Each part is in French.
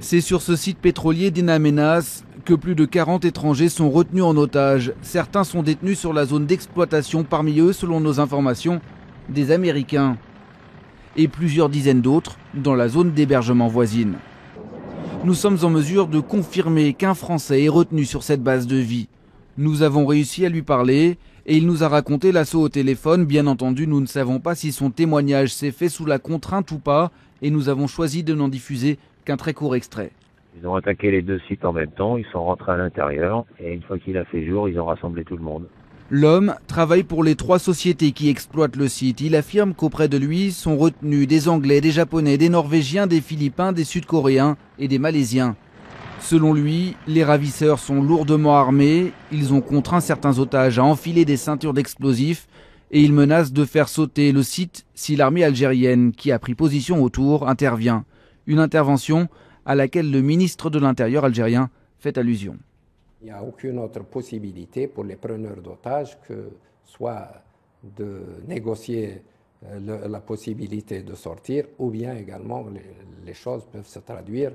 C'est sur ce site pétrolier d'In Amenas que plus de 40 étrangers sont retenus en otage. Certains sont détenus sur la zone d'exploitation, parmi eux, selon nos informations, des Américains. Et plusieurs dizaines d'autres dans la zone d'hébergement voisine. Nous sommes en mesure de confirmer qu'un Français est retenu sur cette base de vie. Nous avons réussi à lui parler et il nous a raconté l'assaut au téléphone. Bien entendu, nous ne savons pas si son témoignage s'est fait sous la contrainte ou pas et nous avons choisi de n'en diffuser qu'un très court extrait. Ils ont attaqué les deux sites en même temps, ils sont rentrés à l'intérieur et une fois qu'il a fait jour, ils ont rassemblé tout le monde. L'homme travaille pour les 3 sociétés qui exploitent le site. Il affirme qu'auprès de lui sont retenus des Anglais, des Japonais, des Norvégiens, des Philippins, des Sud-Coréens et des Malaisiens. Selon lui, les ravisseurs sont lourdement armés. Ils ont contraint certains otages à enfiler des ceintures d'explosifs et ils menacent de faire sauter le site si l'armée algérienne, qui a pris position autour, intervient. Une intervention à laquelle le ministre de l'Intérieur algérien fait allusion. Il n'y a aucune autre possibilité pour les preneurs d'otages que soit de négocier la possibilité de sortir ou bien également les choses peuvent se traduire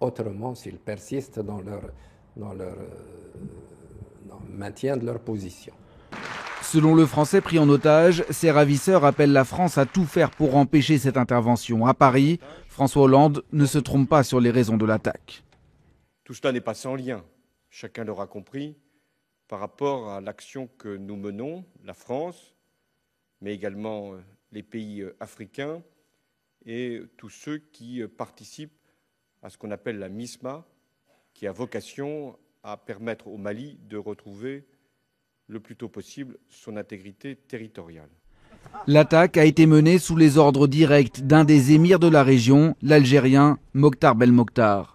autrement s'ils persistent dans le maintien de leur position. Selon le Français pris en otage, ces ravisseurs appellent la France à tout faire pour empêcher cette intervention. À Paris, François Hollande ne se trompe pas sur les raisons de l'attaque. Tout cela n'est pas sans lien. Chacun l'aura compris, par rapport à l'action que nous menons, la France, mais également les pays africains et tous ceux qui participent à ce qu'on appelle la MISMA, qui a vocation à permettre au Mali de retrouver le plus tôt possible son intégrité territoriale. L'attaque a été menée sous les ordres directs d'un des émirs de la région, l'Algérien Mokhtar Belmokhtar.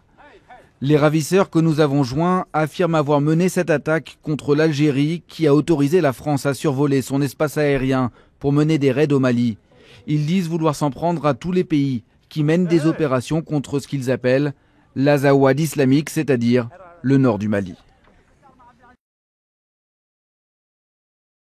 Les ravisseurs que nous avons joints affirment avoir mené cette attaque contre l'Algérie qui a autorisé la France à survoler son espace aérien pour mener des raids au Mali. Ils disent vouloir s'en prendre à tous les pays qui mènent des opérations contre ce qu'ils appellent l'Azawad islamique, c'est-à-dire le nord du Mali.